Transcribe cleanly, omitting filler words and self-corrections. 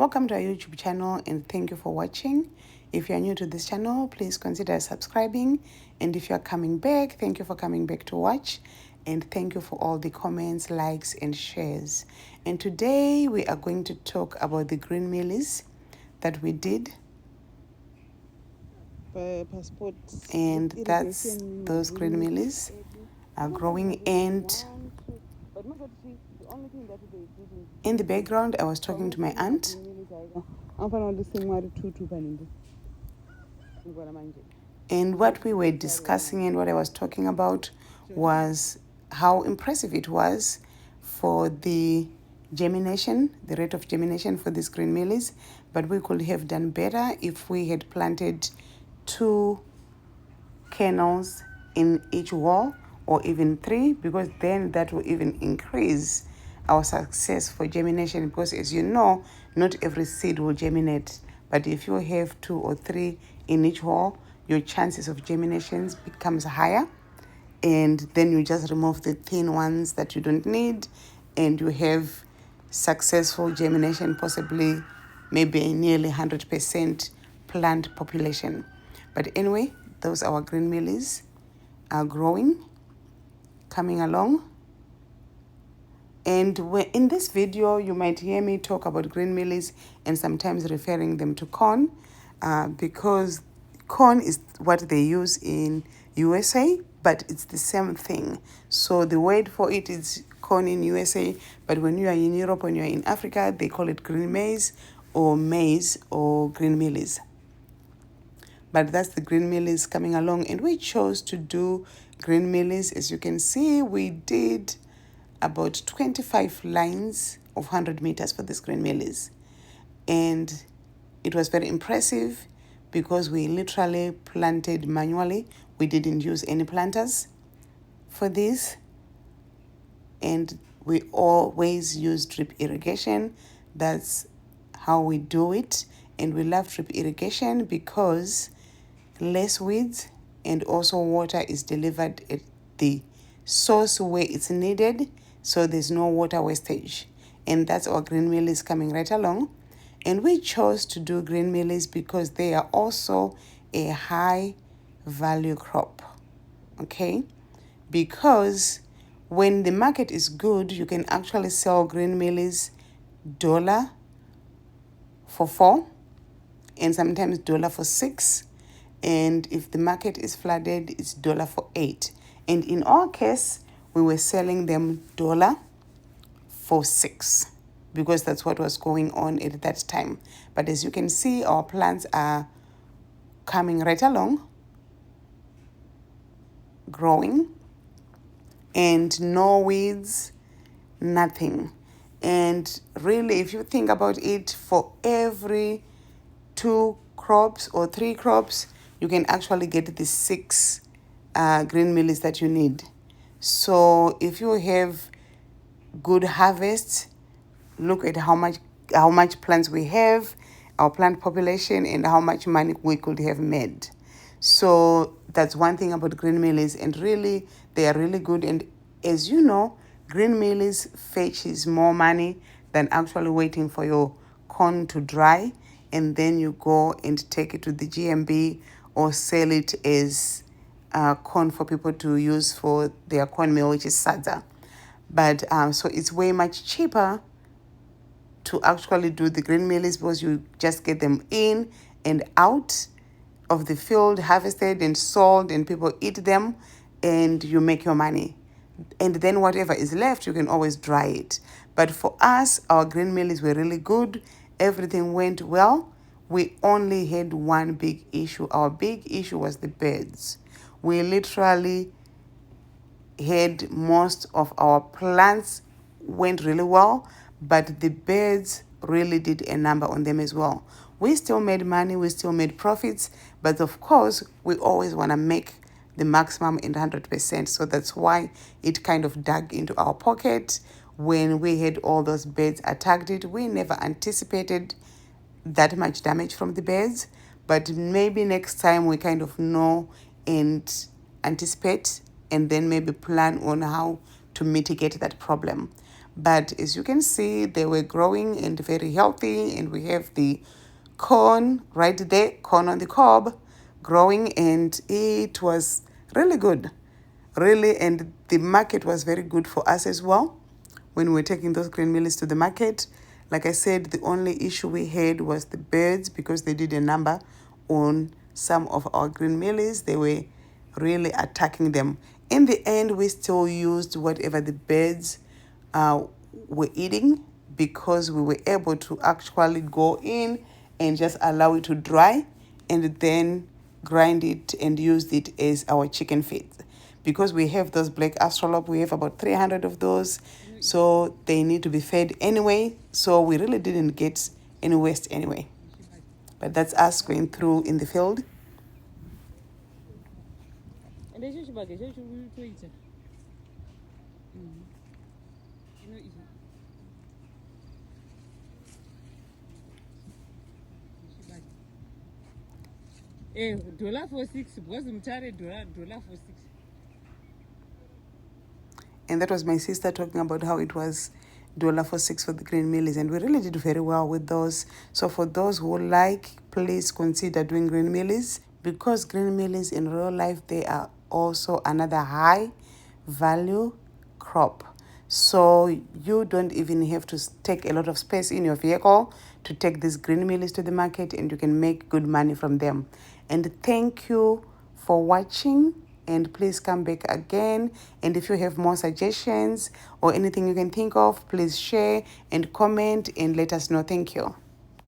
Welcome to our YouTube channel and thank you for watching. If you are new to this channel, please consider subscribing. And if you are coming back, thank you for coming back to watch. And thank you for all the comments, likes, and shares. And today we are going to talk about the green mealies that we did. And that's those green mealies are growing. And in the background, I was talking to my aunt. And what we were discussing and what I was talking about was how impressive it was for the germination, the rate of germination for these green mealies. But we could have done better if we had planted 2 kernels in each wall, or even 3, because then that will even increase our success for germination, because as you know, not every seed will germinate. But if you have 2 or 3 in each wall, your chances of germinations becomes higher. And then you just remove the thin ones that you don't need, and you have successful germination, possibly maybe nearly 100% plant population. But anyway, those our green mealies are growing, coming along. And in this video, you might hear me talk about green mealies and sometimes referring them to corn, because corn is what they use in USA, but it's the same thing. So the word for it is corn in USA, but when you are in Europe, when you are in Africa, they call it green maize or green mealies. But that's the green mealies coming along, and we chose to do green mealies. As you can see, we did about 25 lines of 100 meters for these green mealies, and it was very impressive because we literally planted manually. We didn't use any planters for this, and we always use drip irrigation. That's how we do it, and we love drip irrigation because less weeds and also water is delivered at the source where it's needed, so there's no water wastage. And that's our green mealies coming right along. And we chose to do green mealies because they are also a high value crop, okay? Because when the market is good, you can actually sell green mealies $1 for 4 and sometimes $1 for 6. And if the market is flooded, it's $1 for 8. And in our case, we were selling them $1 for 6 because that's what was going on at that time. But as you can see, our plants are coming right along, growing, and no weeds, nothing. And really, if you think about it, for every 2 crops or 3 crops, you can actually get the 6 green mealies that you need. So if you have good harvests, look at how much plants we have, our plant population, and how much money we could have made. So that's one thing about green mealies, and really they are really good. And as you know, green mealies fetches more money than actually waiting for your corn to dry and then you go and take it to the GMB or sell it as corn for people to use for their cornmeal, which is sadza. But so it's way much cheaper to actually do the green mealies because you just get them in and out of the field, harvested and sold, and people eat them, and you make your money. And then whatever is left, you can always dry it. But for us, our green mealies were really good. Everything went well. We only had one big issue. Our big issue was the birds. We literally had most of our plants went really well, but the birds really did a number on them as well. We still made money, we still made profits, but of course, we always want to make the maximum and 100%. So that's why it kind of dug into our pocket when we had all those birds attacked it. We never anticipated that much damage from the birds, but maybe next time we kind of know and anticipate and then maybe plan on how to mitigate that problem. But as you can see, they were growing and very healthy. And we have the corn right there, corn on the cob, growing, and it was really good. Really, and the market was very good for us as well when we were taking those green mealies to the market. Like I said, the only issue we had was the birds, because they did a number on some of our green mealies. They were really attacking them. In the end, we still used whatever the birds were eating, because we were able to actually go in and just allow it to dry and then grind it and use it as our chicken feed. Because we have those black astrolabe, we have about 300 of those, so they need to be fed anyway. So we really didn't get any waste anyway. But that's us going through in the field. $4.6 because $4.6. And that was my sister talking about how it was $4.6 for the green mealies, and we really did very well with those. So for those who like, please consider doing green mealies, because green mealies in real life, they are also another high value crop. So you don't even have to take a lot of space in your vehicle to take these green mealies to the market, and you can make good money from them. And thank you for watching, and please come back again. And if you have more suggestions or anything you can think of, please share and comment and let us know. Thank you.